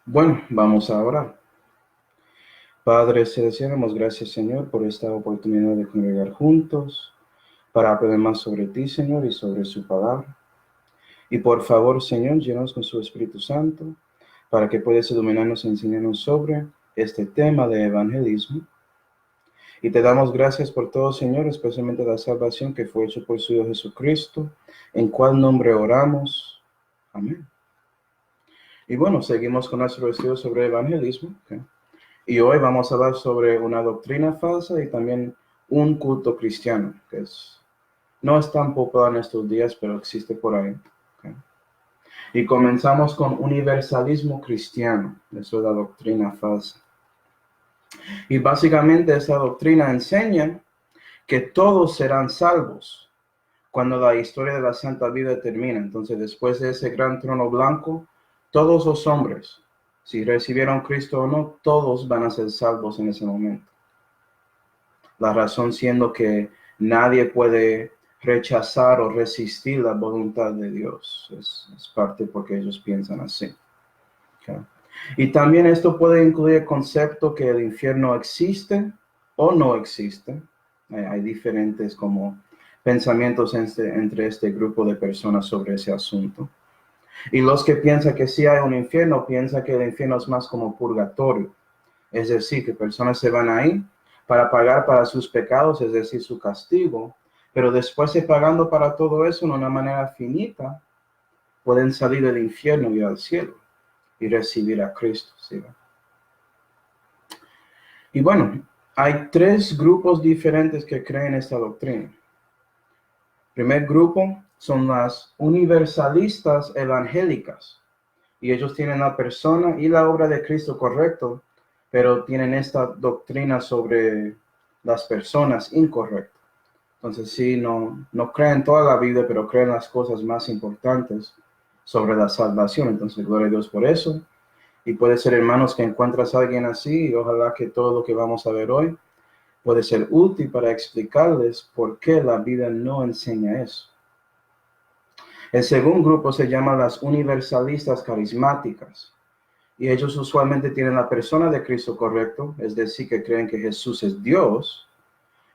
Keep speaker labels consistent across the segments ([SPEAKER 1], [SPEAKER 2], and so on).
[SPEAKER 1] Bueno, vamos a orar. Padre Celestial, damos gracias, Señor, por esta oportunidad de congregar juntos para aprender más sobre ti, Señor, y sobre su palabra. Y por favor, Señor, llénanos con su Espíritu Santo para que puedas iluminarnos y enseñarnos sobre este tema de evangelismo. Y te damos gracias por todo, Señor, especialmente la salvación que fue hecho por su Hijo Jesucristo, en cual nombre oramos. Amén. Y bueno, seguimos con nuestro estudio sobre evangelismo. ¿Ok? Y hoy vamos a hablar sobre una doctrina falsa y también un culto cristiano, no es tan popular en estos días, pero existe por ahí. ¿Ok? Y comenzamos con universalismo cristiano. Eso es la doctrina falsa. Y básicamente esa doctrina enseña que todos serán salvos cuando la historia de la Santa Vida termina. Entonces, después de ese gran trono blanco, todos los hombres, si recibieron a Cristo o no, todos van a ser salvos en ese momento. La razón siendo que nadie puede rechazar o resistir la voluntad de Dios. Es parte porque ellos piensan así. Okay. Y también esto puede incluir el concepto que el infierno existe o no existe. Hay diferentes como pensamientos entre este grupo de personas sobre ese asunto. Y los que piensan que sí hay un infierno, piensan que el infierno es más como purgatorio. Es decir, que personas se van ahí para pagar para sus pecados, es decir, su castigo, pero después de pagando para todo eso de una manera finita, pueden salir del infierno y al cielo y recibir a Cristo. ¿Sí? Y bueno, hay tres grupos diferentes que creen esta doctrina. El primer grupo son las universalistas evangélicas, y ellos tienen la persona y la obra de Cristo correcto, pero tienen esta doctrina sobre las personas incorrecta. Entonces sí, no creen toda la Biblia, pero creen las cosas más importantes sobre la salvación. Entonces, gloria a Dios por eso. Y puede ser, hermanos, que encuentras a alguien así, y ojalá que todo lo que vamos a ver hoy puede ser útil para explicarles por qué la Biblia no enseña eso. El segundo grupo se llama las universalistas carismáticas. Y ellos usualmente tienen la persona de Cristo correcto, es decir, que creen que Jesús es Dios,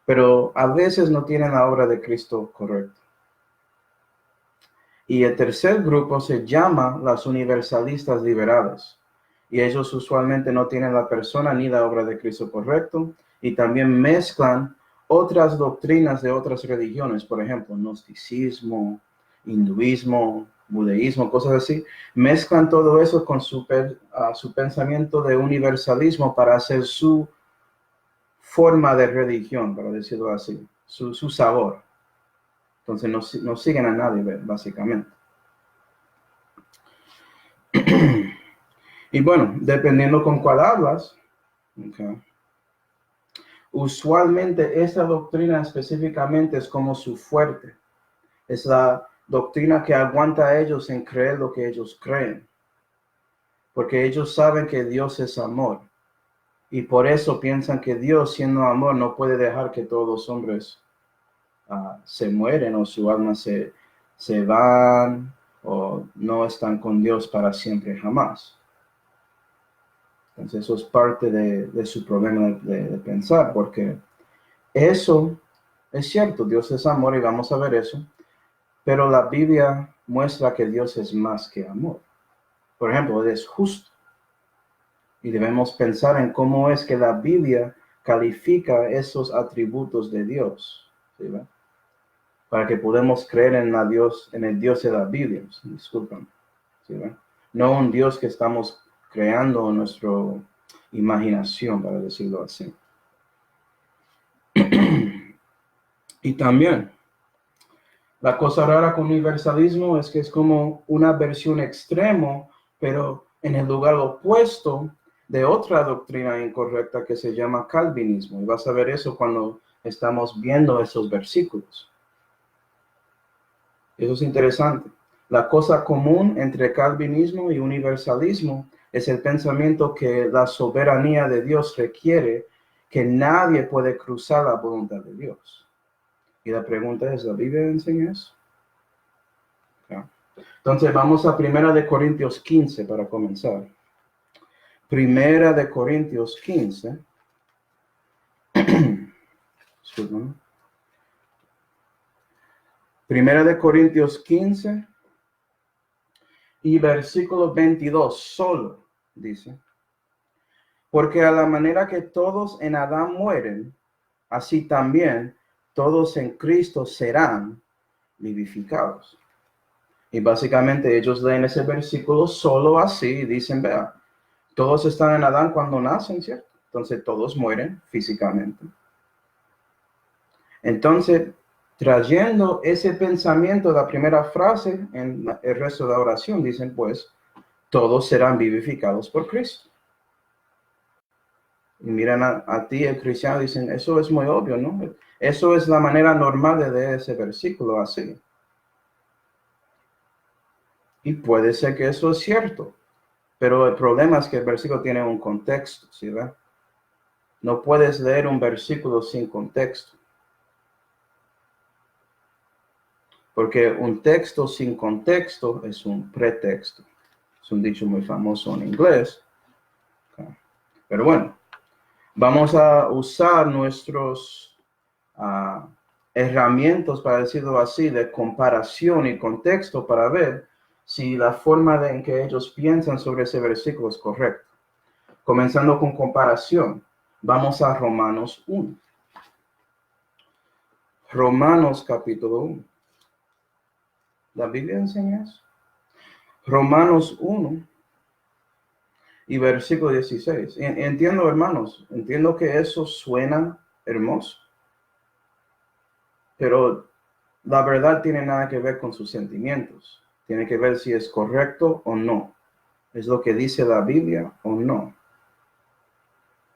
[SPEAKER 1] pero a veces no tienen la obra de Cristo correcta. Y el tercer grupo se llama las universalistas liberales. Y ellos usualmente no tienen la persona ni la obra de Cristo correcto, y también mezclan otras doctrinas de otras religiones, por ejemplo, gnosticismo, hinduismo, budeísmo, cosas así. Mezclan todo eso con su pensamiento de universalismo para hacer su forma de religión, para decirlo así, su sabor. Entonces no siguen a nadie, básicamente. Y bueno, dependiendo con cuál hablas, okay, usualmente esta doctrina específicamente es como su fuerte. Es la doctrina que aguanta a ellos en creer lo que ellos creen. Porque ellos saben que Dios es amor. Y por eso piensan que Dios, siendo amor, no puede dejar que todos los hombres se mueren o su alma se van o no están con Dios para siempre jamás. Entonces eso es parte de su problema de pensar, porque eso es cierto, Dios es amor y vamos a ver eso, pero la Biblia muestra que Dios es más que amor. Por ejemplo, Él es justo y debemos pensar en cómo es que la Biblia califica esos atributos de Dios, ¿sí? Para que podamos creer en el Dios de la Biblia, disculpen, ¿sí? No un Dios que estamos creando en nuestra imaginación, para decirlo así. Y también, la cosa rara con universalismo es que es como una versión extremo, pero en el lugar opuesto de otra doctrina incorrecta que se llama calvinismo. Y vas a ver eso cuando estamos viendo esos versículos. Eso es interesante. La cosa común entre calvinismo y universalismo es el pensamiento que la soberanía de Dios requiere que nadie puede cruzar la voluntad de Dios. Y la pregunta es, ¿la Biblia enseña eso? Okay. Entonces vamos a 1 Corintios 15 para comenzar. Primera de Corintios 15. Disculpen. Primera de Corintios 15 y versículo 22 solo dice: porque a la manera que todos en Adán mueren, así también todos en Cristo serán vivificados. Y básicamente ellos leen ese versículo solo así y dicen, vea, todos están en Adán cuando nacen, ¿cierto? Entonces todos mueren físicamente. Entonces, trayendo ese pensamiento, la primera frase en el resto de la oración, dicen pues, todos serán vivificados por Cristo. Y miran a ti, el cristiano, dicen, eso es muy obvio, ¿no? Eso es la manera normal de leer ese versículo así. Y puede ser que eso es cierto, pero el problema es que el versículo tiene un contexto, ¿sí ve? No puedes leer un versículo sin contexto. Porque un texto sin contexto es un pretexto. Es un dicho muy famoso en inglés. Pero bueno, vamos a usar nuestros herramientas, para decirlo así, de comparación y contexto para ver si la forma en que ellos piensan sobre ese versículo es correcta. Comenzando con comparación, vamos a Romanos 1. Romanos capítulo 1. ¿La Biblia enseña eso? Romanos 1 y versículo 16. Entiendo, hermanos, entiendo que eso suena hermoso, pero la verdad tiene nada que ver con sus sentimientos. Tiene que ver si es correcto o no. ¿Es lo que dice la Biblia o no?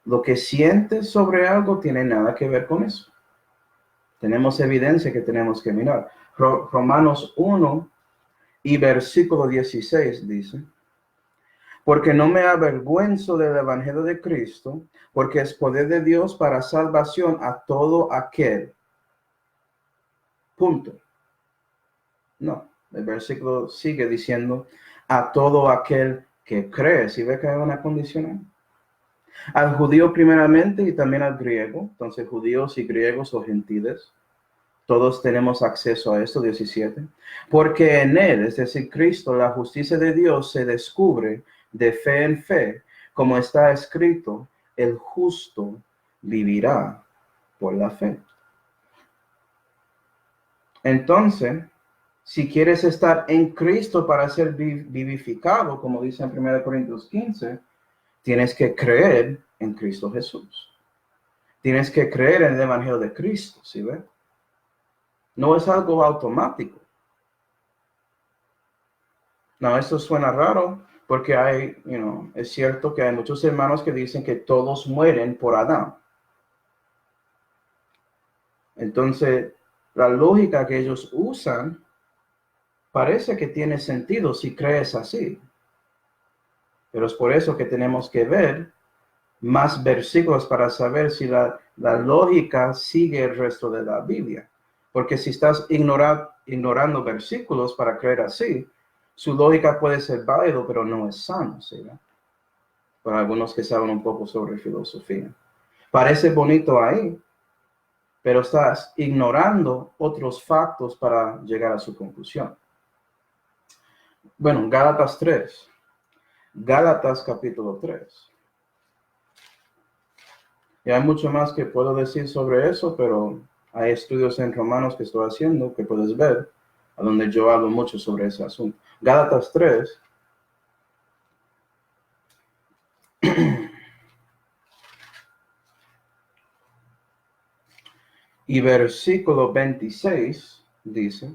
[SPEAKER 1] Lo que sientes sobre algo tiene nada que ver con eso. Tenemos evidencia que tenemos que mirar. Romanos 1 y versículo 16 dice: porque no me avergüenzo del evangelio de Cristo, porque es poder de Dios para salvación a todo aquel. Punto. No, el versículo sigue diciendo a todo aquel que cree. ¿Sí ve que hay una condicional? Al judío primeramente y también al griego. Entonces, judíos y griegos o gentiles, todos tenemos acceso a esto, 17. Porque en él, es decir, Cristo, la justicia de Dios se descubre de fe en fe, como está escrito, el justo vivirá por la fe. Entonces, si quieres estar en Cristo para ser vivificado, como dice en 1 Corintios 15, tienes que creer en Cristo Jesús. Tienes que creer en el Evangelio de Cristo, ¿sí ve? No es algo automático. No, esto suena raro porque es cierto que hay muchos hermanos que dicen que todos mueren por Adán. Entonces, la lógica que ellos usan parece que tiene sentido si crees así. Pero es por eso que tenemos que ver más versículos para saber si la lógica sigue el resto de la Biblia. Porque si estás ignorando versículos para creer así, su lógica puede ser válido, pero no es sano, ¿sí? Para algunos que saben un poco sobre filosofía. Parece bonito ahí, pero estás ignorando otros factos para llegar a su conclusión. Bueno, Gálatas 3. Gálatas capítulo 3. Y hay mucho más que puedo decir sobre eso, pero hay estudios en Romanos que estoy haciendo que puedes ver, a donde yo hablo mucho sobre ese asunto. Gálatas 3. Y versículo 26 dice: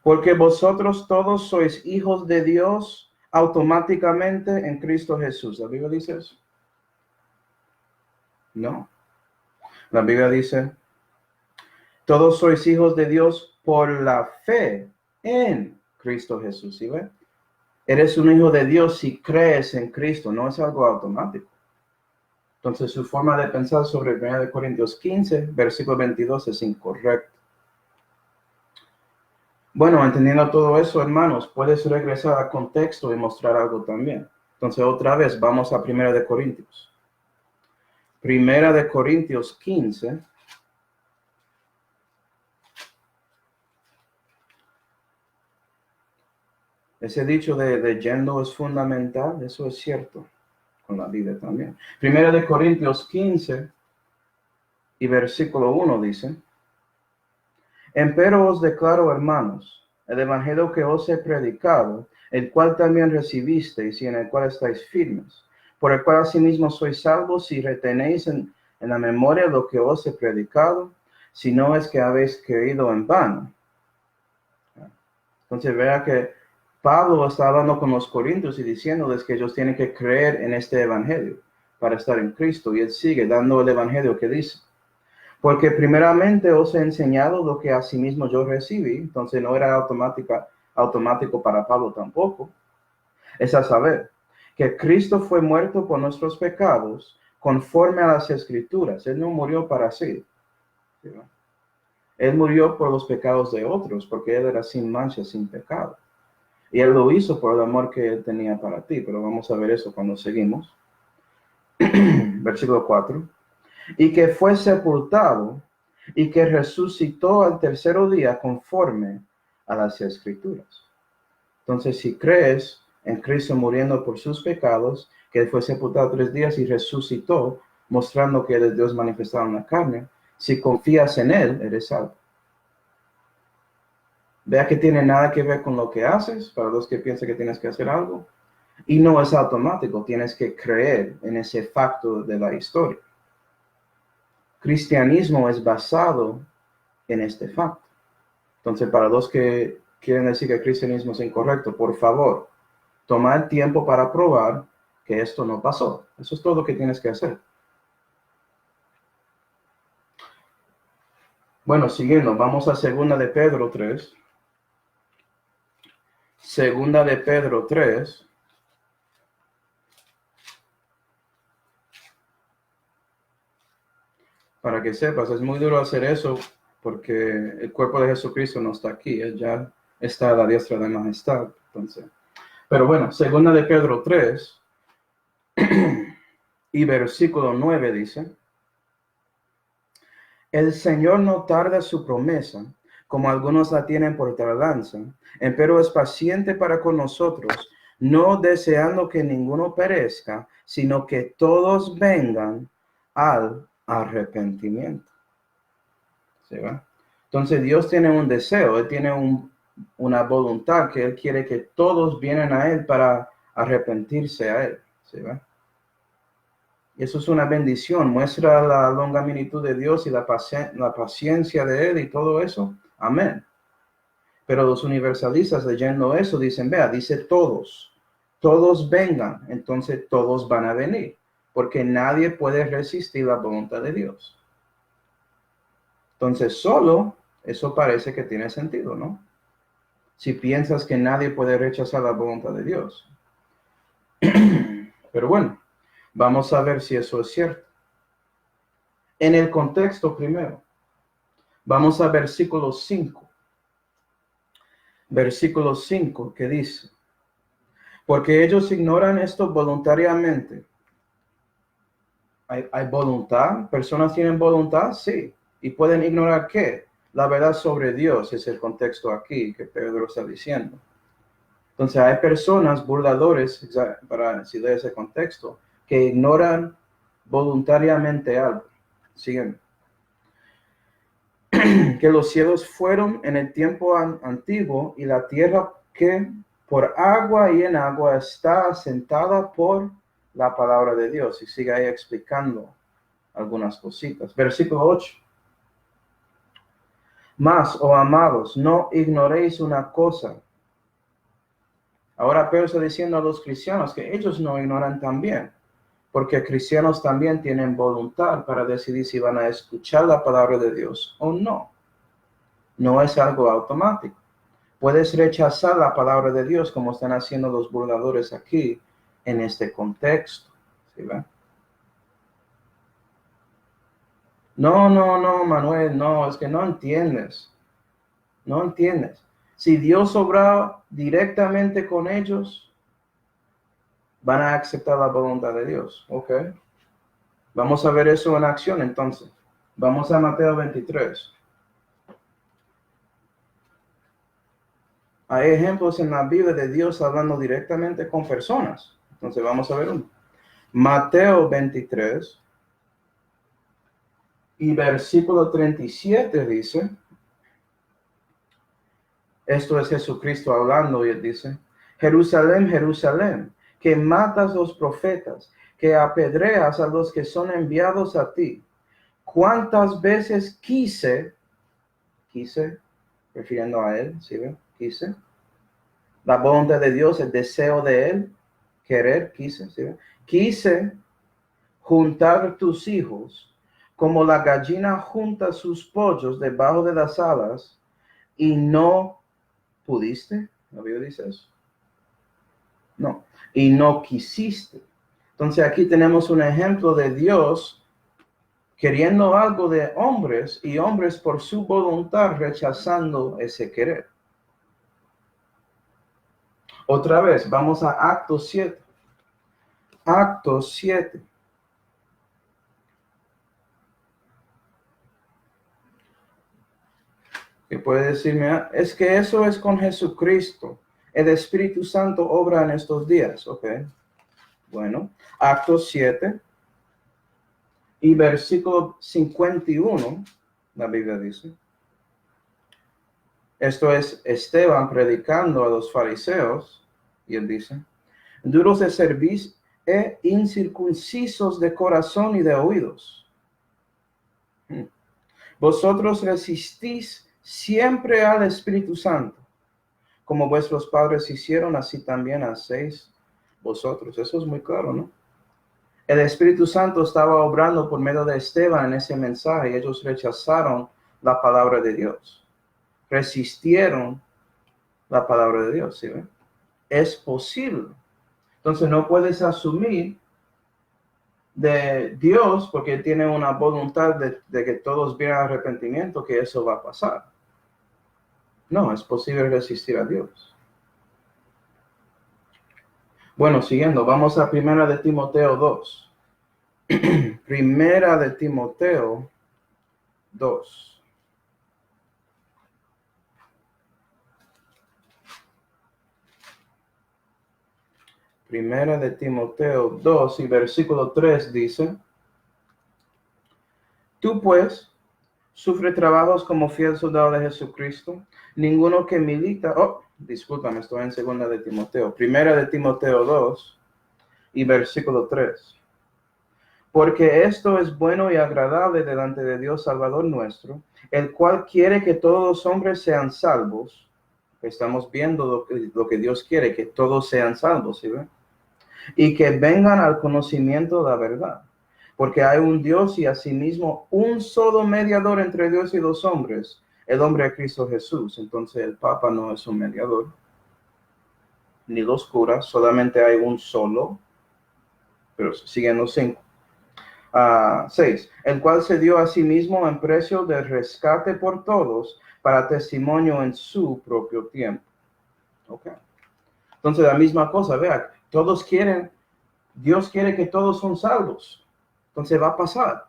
[SPEAKER 1] porque vosotros todos sois hijos de Dios automáticamente en Cristo Jesús. ¿La Biblia dice eso? No. La Biblia dice, todos sois hijos de Dios por la fe en Cristo Jesús. ¿Sí ve? Eres un hijo de Dios si crees en Cristo, no es algo automático. Entonces su forma de pensar sobre 1 Corintios 15, versículo 22 es incorrecto. Bueno, entendiendo todo eso, hermanos, puedes regresar al contexto y mostrar algo también. Entonces, otra vez, vamos a Primera de Corintios. Primera de Corintios 15. Ese dicho de yendo es fundamental, eso es cierto con la Biblia también. Primera de Corintios 15 y versículo 1 dice: Empero os declaro, hermanos, el evangelio que os he predicado, el cual también recibisteis y en el cual estáis firmes, por el cual asimismo sois salvos si retenéis en la memoria lo que os he predicado, si no es que habéis creído en vano. Entonces vea que Pablo está hablando con los corintios y diciéndoles que ellos tienen que creer en este evangelio para estar en Cristo, y él sigue dando el evangelio que dice: porque primeramente os he enseñado lo que asimismo yo recibí. Entonces no era automático para Pablo tampoco. Es a saber, que Cristo fue muerto por nuestros pecados conforme a las Escrituras. Él no murió para sí. ¿Sí? Él murió por los pecados de otros, porque él era sin mancha, sin pecado. Y él lo hizo por el amor que él tenía para ti. Pero vamos a ver eso cuando seguimos. Versículo 4. Y que fue sepultado y que resucitó al tercero día conforme a las Escrituras. Entonces, si crees en Cristo muriendo por sus pecados, que él fue sepultado 3 días y resucitó, mostrando que él es Dios manifestado en la carne, si confías en él, eres salvo. Vea que tiene nada que ver con lo que haces, para los que piensan que tienes que hacer algo, y no es automático, tienes que creer en ese facto de la historia. Cristianismo es basado en este facto. Entonces, para los que quieren decir que el cristianismo es incorrecto, por favor, toma el tiempo para probar que esto no pasó. Eso es todo lo que tienes que hacer. Bueno, siguiendo, vamos a 2 de Pedro 3. 2 de Pedro 3. Para que sepas, es muy duro hacer eso porque el cuerpo de Jesucristo no está aquí, él ya está a la diestra de majestad. Entonces, pero bueno, 2 de Pedro 3 y versículo 9 dice: El Señor no tarda su promesa, como algunos la tienen por tardanza, empero es paciente para con nosotros, no deseando que ninguno perezca, sino que todos vengan al arrepentimiento. ¿Sí va? Entonces Dios tiene un deseo, Él tiene una voluntad que Él quiere que todos vienen a Él para arrepentirse a Él. ¿Sí va? Y eso es una bendición, muestra la longanimidad de Dios y la paciencia de Él y todo eso. Amén. Pero los universalistas leyendo eso dicen, vea, dice todos vengan, entonces todos van a venir, porque nadie puede resistir la voluntad de Dios. Entonces solo eso parece que tiene sentido, ¿no? Si piensas que nadie puede rechazar la voluntad de Dios. Pero bueno, vamos a ver si eso es cierto. En el contexto primero, vamos a versículo 5. Versículo 5 que dice: porque ellos ignoran esto voluntariamente. ¿Hay voluntad? ¿Personas tienen voluntad? Sí. ¿Y pueden ignorar qué? La verdad sobre Dios es el contexto aquí que Pedro está diciendo. Entonces hay personas, burladores, para decir ese contexto, que ignoran voluntariamente algo. Siguen. Que los cielos fueron en el tiempo antiguo y la tierra que por agua y en agua está asentada por la palabra de Dios. Y sigue ahí explicando algunas cositas. Versículo 8. Mas, oh amados, no ignoréis una cosa. Ahora Pedro está diciendo a los cristianos que ellos no ignoran también, porque cristianos también tienen voluntad para decidir si van a escuchar la palabra de Dios o no. No es algo automático. Puedes rechazar la palabra de Dios como están haciendo los burladores aquí en este contexto. ¿Sí ven? No, Manuel, no, es que no entiendes. No entiendes. Si Dios obraba directamente con ellos, van a aceptar la voluntad de Dios. Ok. Vamos a ver eso en acción entonces. Vamos a Mateo 23. Hay ejemplos en la Biblia de Dios hablando directamente con personas. Entonces vamos a ver uno. Mateo 23 y versículo 37 dice, esto es Jesucristo hablando y él dice, Jerusalén, Jerusalén, que matas los profetas, que apedreas a los que son enviados a ti. ¿Cuántas veces quise, refiriendo a él, ¿sí ven? Quise, la voluntad de Dios, el deseo de él, querer, quise, ¿sí ven? Quise juntar tus hijos como la gallina junta sus pollos debajo de las alas y no pudiste. ¿La Biblia dice eso? No. Y no quisiste. Entonces aquí tenemos un ejemplo de Dios queriendo algo de hombres y hombres por su voluntad rechazando ese querer. Otra vez, vamos a Actos 7. Actos 7. Que puede decirme, es que eso es con Jesucristo. El Espíritu Santo obra en estos días. Ok. Bueno, Actos 7 y versículo 51, la Biblia dice. Esto es Esteban predicando a los fariseos, y él dice, duros de cerviz e incircuncisos de corazón y de oídos. Vosotros resistís siempre al Espíritu Santo, como vuestros padres hicieron, así también hacéis vosotros. Eso es muy claro, ¿no? El Espíritu Santo estaba obrando por medio de Esteban en ese mensaje y ellos rechazaron la palabra de Dios. Resistieron la palabra de Dios, ¿sí ven? Es posible. Entonces no puedes asumir de Dios, porque tiene una voluntad de que todos vienen arrepentimiento, que eso va a pasar. No, es posible resistir a Dios. Bueno, siguiendo, vamos a Primera de Timoteo 2. Primera de Timoteo 2. Primera de Timoteo 2 y versículo 3 dice, tú pues sufre trabajos como fiel soldado de Jesucristo. Ninguno que milita, discúlpame, estoy en segunda de Timoteo. Primera de Timoteo 2 y versículo 3. Porque esto es bueno y agradable delante de Dios Salvador nuestro, el cual quiere que todos los hombres sean salvos. Estamos viendo lo que Dios quiere, que todos sean salvos, ¿sí ven? Y que vengan al conocimiento de la verdad. Porque hay un Dios y asimismo un solo mediador entre Dios y los hombres, el hombre de Cristo Jesús. Entonces el Papa no es un mediador, ni los curas, solamente hay un solo, pero siguen los 5. 6. El cual se dio a sí mismo en precio de rescate por todos, para testimonio en su propio tiempo. Okay. Entonces la misma cosa, vea, todos quieren, Dios quiere que todos son salvos. Entonces va a pasar,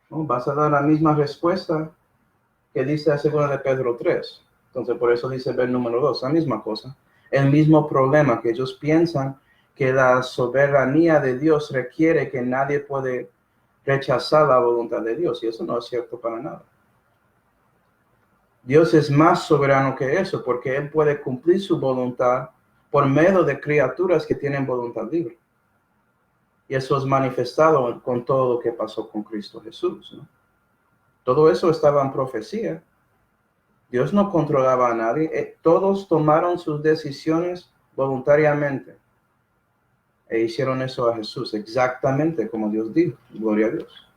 [SPEAKER 1] ¿no? Vas a dar la misma respuesta que dice la segunda de Pedro 3. Entonces por eso dice ver número 2, la misma cosa. El mismo problema, que ellos piensan que la soberanía de Dios requiere que nadie puede rechazar la voluntad de Dios, y eso no es cierto para nada. Dios es más soberano que eso, porque Él puede cumplir su voluntad por medio de criaturas que tienen voluntad libre. Y eso es manifestado con todo lo que pasó con Cristo Jesús, ¿no? Todo eso estaba en profecía. Dios no controlaba a nadie. Todos tomaron sus decisiones voluntariamente. E hicieron eso a Jesús, exactamente como Dios dijo. Gloria a Dios.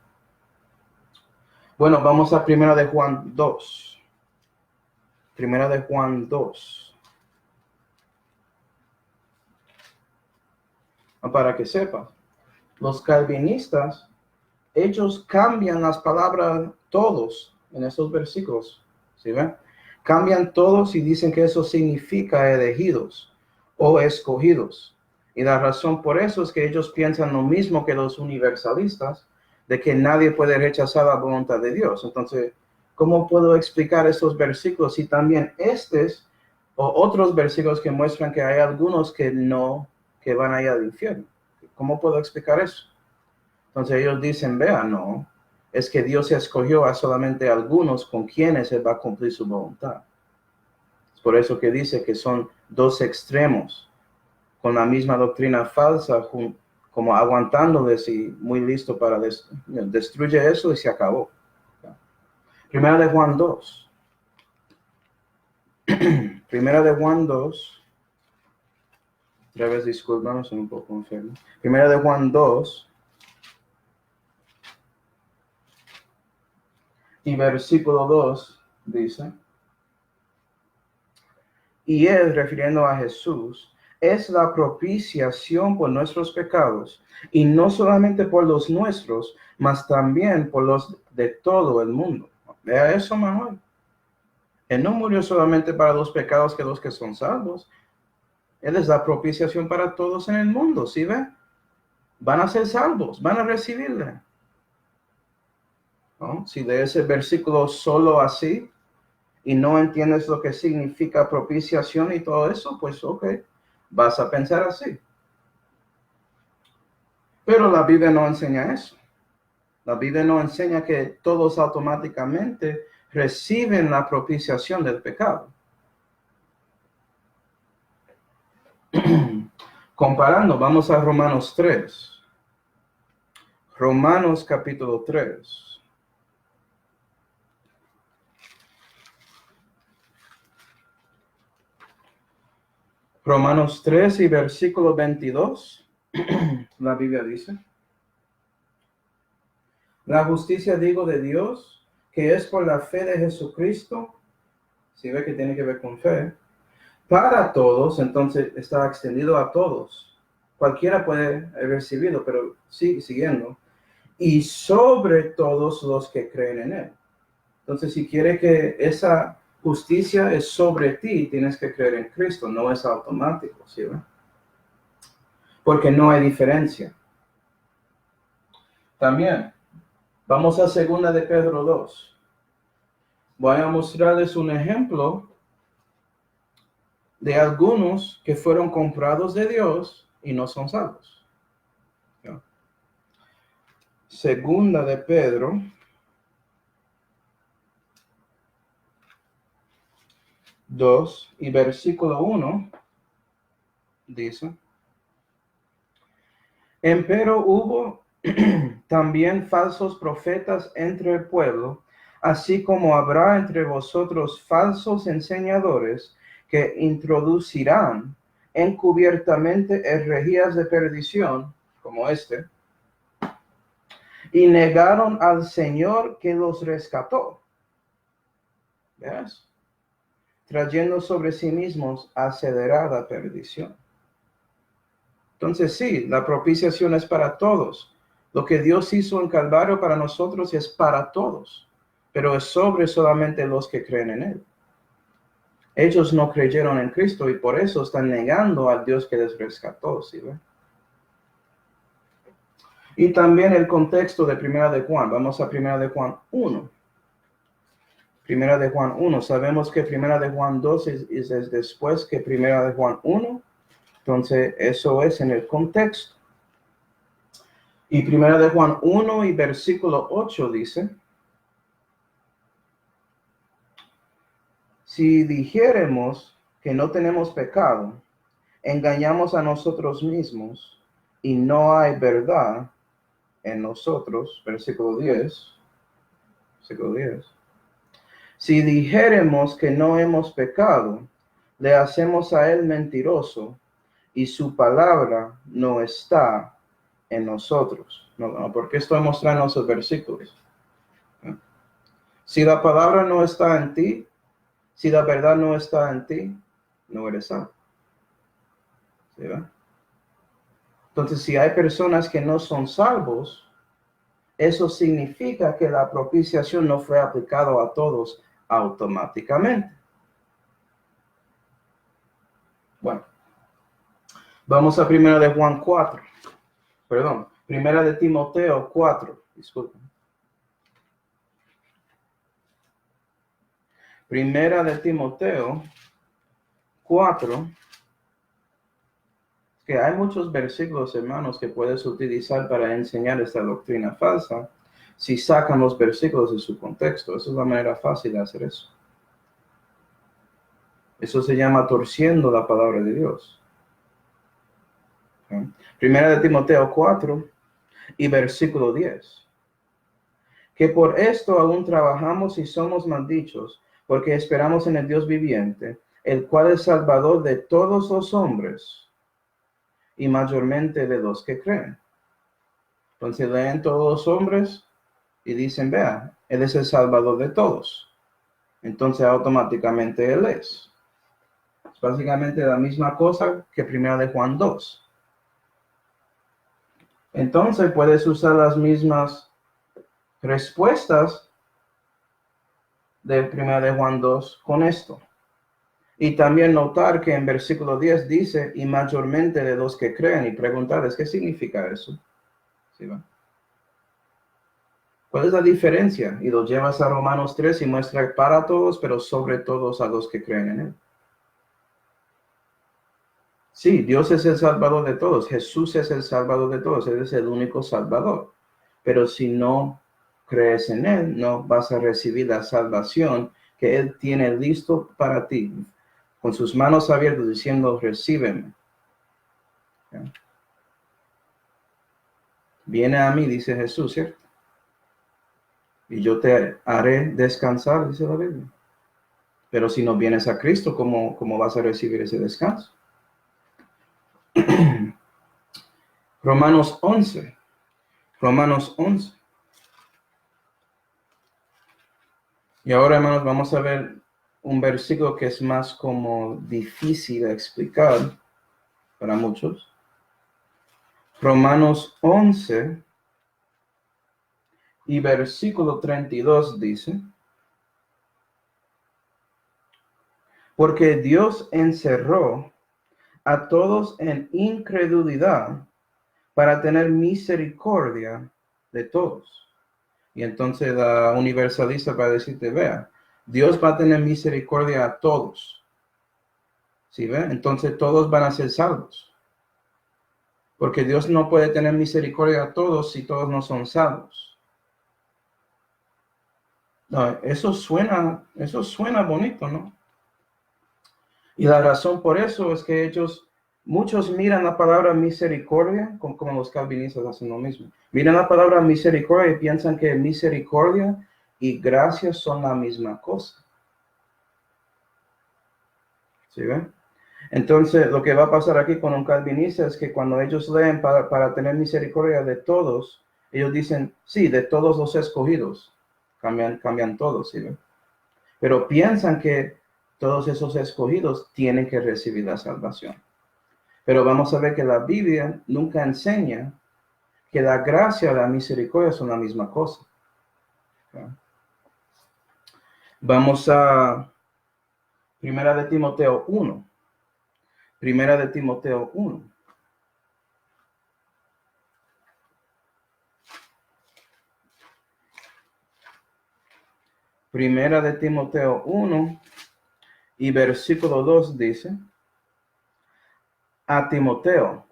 [SPEAKER 1] Bueno, vamos a Primera de Juan 2. Primera de Juan 2. Para que sepa, los calvinistas, ellos cambian las palabras todos en esos versículos. ¿Sí ven? Cambian todos y dicen que eso significa elegidos o escogidos. Y la razón por eso es que ellos piensan lo mismo que los universalistas, de que nadie puede rechazar la voluntad de Dios. Entonces, ¿cómo puedo explicar estos versículos y también estos o otros versículos que muestran que hay algunos que no, que van a ir al infierno? ¿Cómo puedo explicar eso? Entonces ellos dicen, vean, no, es que Dios escogió a solamente algunos con quienes Él va a cumplir su voluntad. Es por eso que dice que son dos extremos, con la misma doctrina falsa, como aguantándoles y muy listo para destruye eso y se acabó. Primera de Juan 2. Primera de Juan 2. Otra vez disculpen, soy un poco enfermo. Primera de Juan 2. Y versículo 2 dice, y él, refiriendo a Jesús, es la propiciación por nuestros pecados, y no solamente por los nuestros, mas también por los de todo el mundo. Vea eso, Manuel. Él no murió solamente para los pecados que los que son salvos. Él es la propiciación para todos en el mundo, ¿sí ve? Van a ser salvos, van a recibirle. ¿No? Si lees el versículo solo así y no entiendes lo que significa propiciación y todo eso, pues ok, vas a pensar así. Pero la Biblia no enseña eso. La Biblia no enseña que todos automáticamente reciben la propiciación del pecado. Comparando, vamos a Romanos 3. Romanos capítulo 3. Romanos 3 y versículo 22. La Biblia dice, la justicia digo de Dios, que es por la fe de Jesucristo, si ve que tiene que ver con fe, para todos, entonces está extendido a todos. Cualquiera puede haber recibido, pero sigue siguiendo. Y sobre todos los que creen en Él. Entonces, si quiere que esa justicia es sobre ti, tienes que creer en Cristo, no es automático, ¿sí? Porque no hay diferencia. También, vamos a 2 de Pedro 2. Voy a mostrarles un ejemplo de algunos que fueron comprados de Dios y no son salvos. ¿Ya? 2 de Pedro 2 y versículo 1 dice, empero hubo también falsos profetas entre el pueblo, así como habrá entre vosotros falsos enseñadores que introducirán encubiertamente herejías de perdición, como este, y negaron al Señor que los rescató. ¿Ves? Trayendo sobre sí mismos acelerada perdición. Entonces sí, la propiciación es para todos. Lo que Dios hizo en Calvario para nosotros es para todos, pero es sobre solamente los que creen en Él. Ellos no creyeron en Cristo y por eso están negando al Dios que les rescató, ¿sí ve? Y también el contexto de Primera de Juan. Vamos a Primera de Juan 1. Primera de Juan 1. Sabemos que Primera de Juan 2 es después que Primera de Juan 1. Entonces, eso es en el contexto. Y Primera de Juan 1 y versículo 8 dice, si dijéremos que no tenemos pecado, engañamos a nosotros mismos y no hay verdad en nosotros. Versículo 10. Versículo 10. Si dijéremos que no hemos pecado, le hacemos a él mentiroso y su palabra no está en nosotros. No, ¿por qué estoy mostrando esos versículos? Si la palabra no está en ti, si la verdad no está en ti, no eres salvo. ¿Sí, va? Entonces, si hay personas que no son salvos, eso significa que la propiciación no fue aplicada a todos automáticamente. Bueno, Vamos a primera de Juan 4. Perdón, primera de Timoteo 4. Disculpen. Primera de Timoteo 4. Que hay muchos versículos, hermanos, que puedes utilizar para enseñar esta doctrina falsa si sacan los versículos de su contexto. Esa es la manera fácil de hacer eso. Eso se llama torciendo la palabra de Dios. Primera de Timoteo 4 y versículo 10. Que por esto aún trabajamos y somos maldichos, porque esperamos en el Dios viviente, el cual es salvador de todos los hombres, y mayormente de los que creen. Entonces leen todos los hombres y dicen, vea, Él es el salvador de todos. Entonces automáticamente Él es. Es básicamente la misma cosa que primera de Juan 2. Entonces puedes usar las mismas respuestas de primera de Juan 2 con esto. Y también notar que en versículo 10 dice, y mayormente de los que creen, y preguntarles, ¿qué significa eso? ¿Sí va? ¿Cuál es la diferencia? Y lo llevas a Romanos 3 y muestra para todos, pero sobre todos a los que creen en Él. Sí, Dios es el salvador de todos. Jesús es el salvador de todos. Él es el único salvador. Pero si no crees en Él, no vas a recibir la salvación que Él tiene listo para ti. Con sus manos abiertas diciendo, recíbeme. ¿Ya? Viene a mí, dice Jesús, ¿cierto? Y yo te haré descansar, dice la Biblia. Pero si no vienes a Cristo, ¿cómo vas a recibir ese descanso? Romanos 11. Romanos 11. Y ahora, hermanos, vamos a ver un versículo que es más como difícil de explicar para muchos. Romanos 11 y versículo 32 dice, porque Dios encerró a todos en incredulidad para tener misericordia de todos. Y entonces la universalista va a decirte, vea, Dios va a tener misericordia a todos. ¿Sí ve? Entonces todos van a ser salvos. Porque Dios no puede tener misericordia a todos si todos no son salvos. No, eso suena bonito, ¿no? Y la razón por eso es que muchos miran la palabra misericordia, como los calvinistas hacen lo mismo. Miran la palabra misericordia y piensan que misericordia y gracia son la misma cosa. ¿Sí ven? Entonces, lo que va a pasar aquí con un calvinista es que cuando ellos leen para tener misericordia de todos, ellos dicen, sí, de todos los escogidos. Cambian todos, ¿sí ven? Pero piensan que todos esos escogidos tienen que recibir la salvación. Pero vamos a ver que la Biblia nunca enseña que la gracia y la misericordia son la misma cosa. Vamos a Primera de Timoteo 1. Primera de Timoteo 1. Primera de Timoteo 1 y versículo 2 dice, a Timoteo,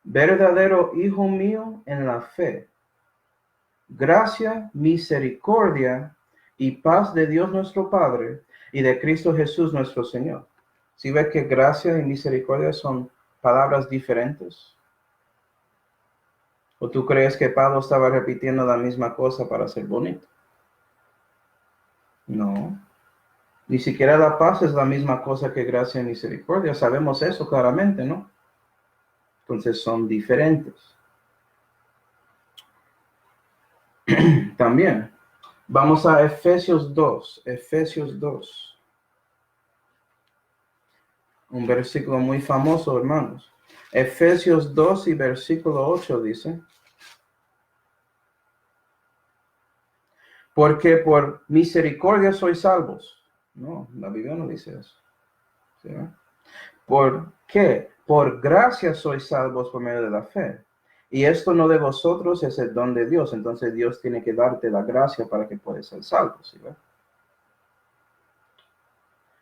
[SPEAKER 1] verdadero hijo mío en la fe, gracia, misericordia y paz de Dios nuestro Padre y de Cristo Jesús nuestro Señor. ¿Sí ves que gracia y misericordia son palabras diferentes? ¿O tú crees que Pablo estaba repitiendo la misma cosa para ser bonito? No. Ni siquiera la paz es la misma cosa que gracia y misericordia. Sabemos eso claramente, ¿no? Entonces son diferentes. También, vamos a Efesios 2. Efesios 2. Un versículo muy famoso, hermanos. Efesios 2 y versículo 8 dice, porque por misericordia sois salvos. No, la Biblia no dice eso. ¿Sí? ¿Por qué? Por gracia sois salvos por medio de la fe. Y esto no de vosotros, es el don de Dios. Entonces Dios tiene que darte la gracia para que puedas ser salvo. ¿Sí ve?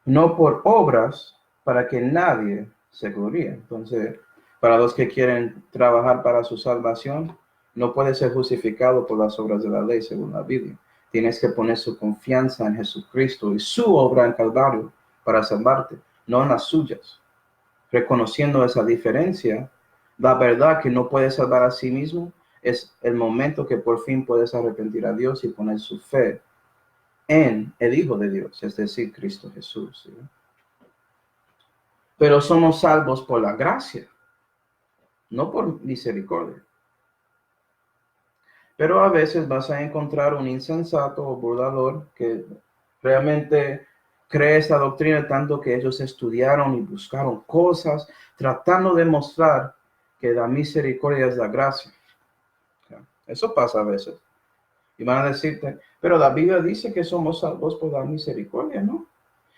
[SPEAKER 1] No por obras, para que nadie se gloríe. Entonces, para los que quieren trabajar para su salvación, no puede ser justificado por las obras de la ley, según la Biblia. Tienes que poner su confianza en Jesucristo y su obra en Calvario para salvarte, no en las suyas. Reconociendo esa diferencia, la verdad que no puedes salvar a sí mismo, es el momento que por fin puedes arrepentir a Dios y poner su fe en el Hijo de Dios, es decir, Cristo Jesús. ¿Sí? Pero somos salvos por la gracia, no por misericordia. Pero a veces vas a encontrar un insensato o burlador que realmente cree esta doctrina tanto que ellos estudiaron y buscaron cosas, tratando de mostrar que la misericordia es la gracia. Eso pasa a veces. Y van a decirte, pero la Biblia dice que somos salvos por la misericordia, ¿no?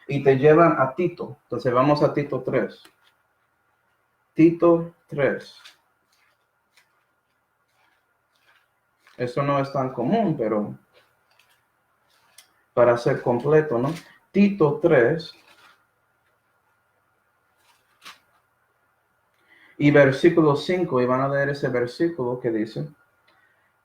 [SPEAKER 1] Y te llevan a Tito. Entonces vamos a Tito 3. Tito 3. Esto no es tan común, pero para ser completo, ¿no? Tito 3 y versículo 5, y van a leer ese versículo que dice,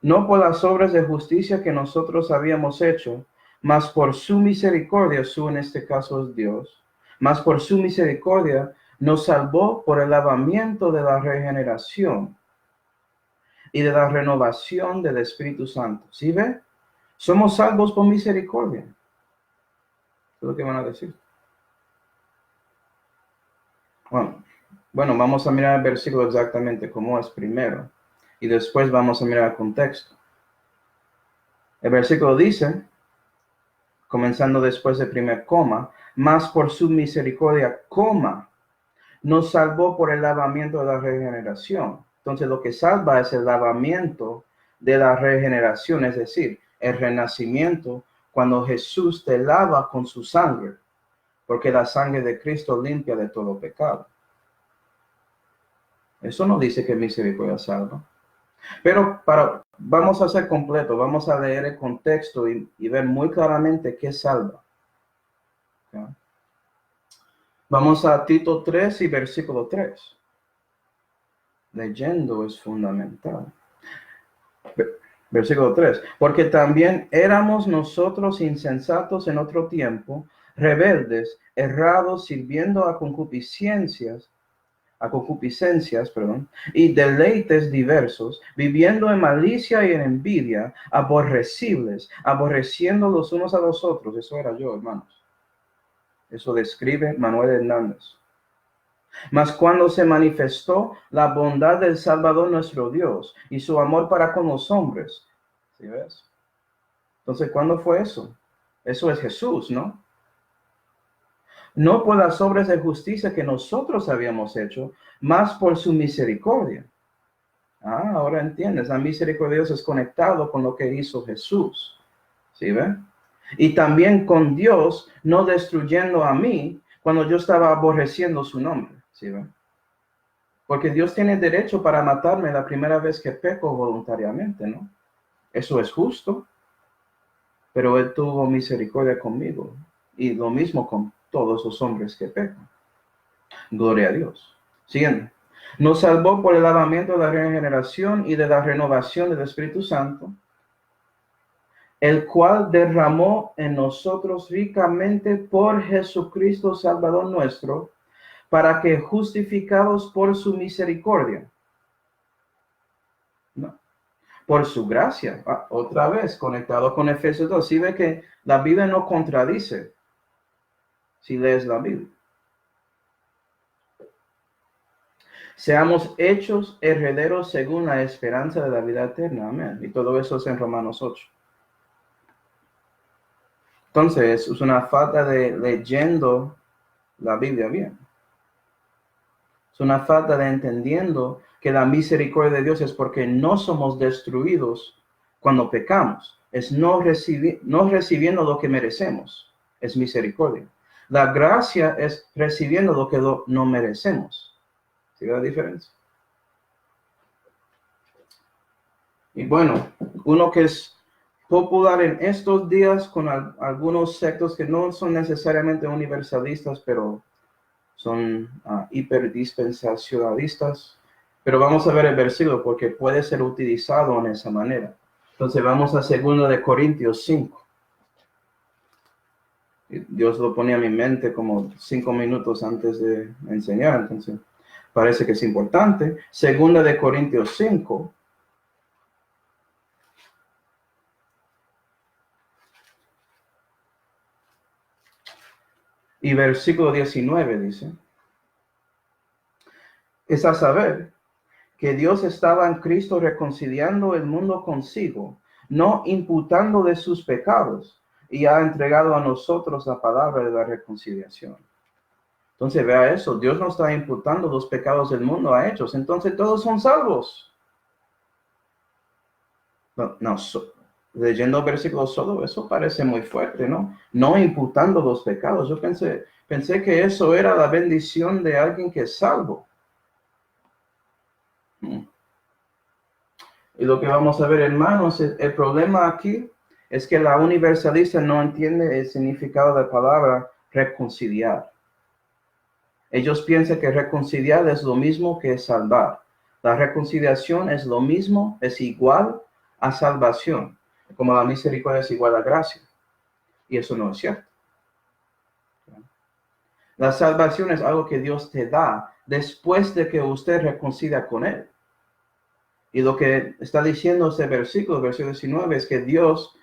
[SPEAKER 1] no por las obras de justicia que nosotros habíamos hecho, mas por su misericordia, su en este caso es Dios, mas por su misericordia nos salvó por el lavamiento de la regeneración y de la renovación del Espíritu Santo. ¿Sí ve? Somos salvos por misericordia. Es lo que van a decir. Bueno, vamos a mirar el versículo exactamente como es primero. Y después vamos a mirar el contexto. El versículo dice, comenzando después del primer coma, mas por su misericordia, coma, nos salvó por el lavamiento de la regeneración. Entonces lo que salva es el lavamiento de la regeneración, es decir, el renacimiento, cuando Jesús te lava con su sangre, porque la sangre de Cristo limpia de todo pecado. Eso no dice que misericordia salva. Pero vamos a ser completo, vamos a leer el contexto y ver muy claramente qué salva. ¿Okay? Vamos a Tito 3 y versículo 3. Leyendo es fundamental. Versículo 3. Porque también éramos nosotros insensatos en otro tiempo, rebeldes, errados, sirviendo a concupiscencias, y deleites diversos, viviendo en malicia y en envidia, aborrecibles, aborreciendo los unos a los otros. Eso era yo, hermanos. Eso describe Manuel Hernández. Mas cuando se manifestó la bondad del Salvador nuestro Dios y su amor para con los hombres. ¿Sí ves? Entonces, ¿cuándo fue eso? Eso es Jesús, ¿no? No por las obras de justicia que nosotros habíamos hecho, mas por su misericordia. Ahora entiendes, la misericordia de Dios es conectado con lo que hizo Jesús. ¿Sí ven? Y también con Dios no destruyendo a mí cuando yo estaba aborreciendo su nombre. ¿Sí ven? Porque Dios tiene derecho para matarme la primera vez que peco voluntariamente, ¿no? Eso es justo. Pero Él tuvo misericordia conmigo. Y lo mismo con todos los hombres que pecan. Gloria a Dios. Siguiente. Nos salvó por el lavamiento de la regeneración y de la renovación del Espíritu Santo, el cual derramó en nosotros ricamente por Jesucristo Salvador nuestro, para que justificados por su misericordia, no, por su gracia, otra vez conectado con Efesios 2, si ve que la Biblia no contradice si lees la Biblia. Seamos hechos herederos según la esperanza de la vida eterna. Amén. Y todo eso es en Romanos 8. Entonces, es una falta de leyendo la Biblia bien. Es una falta de entendiendo que la misericordia de Dios es porque no somos destruidos cuando pecamos. Es no recibiendo lo que merecemos. Es misericordia. La gracia es recibiendo lo que no merecemos. ¿Sí ve la diferencia? Y bueno, uno que es popular en estos días con algunos sectos que no son necesariamente universalistas, pero son hiperdispensacionalistas. Pero vamos a ver el versículo porque puede ser utilizado en esa manera. Entonces vamos a 2 de Corintios 5. Dios lo ponía en mi mente como 5 minutos antes de enseñar, entonces parece que es importante. 2 de Corintios 5. Y versículo 19 dice, es a saber que Dios estaba en Cristo reconciliando el mundo consigo, no imputando de sus pecados, y ha entregado a nosotros la palabra de la reconciliación. Entonces vea eso, Dios no está imputando los pecados del mundo a ellos, entonces todos son salvos. Leyendo versículos solo, eso parece muy fuerte, ¿no? No imputando los pecados. Yo pensé que eso era la bendición de alguien que es salvo. Y lo que vamos a ver, hermanos, el problema aquí es que la universalista no entiende el significado de la palabra reconciliar. Ellos piensan que reconciliar es lo mismo que salvar. La reconciliación es lo mismo, es igual a salvación, como la misericordia es igual a gracia. Y eso no es cierto. La salvación es algo que Dios te da después de que usted reconcilia con Él. Y lo que está diciendo este versículo, versículo 19, es que Dios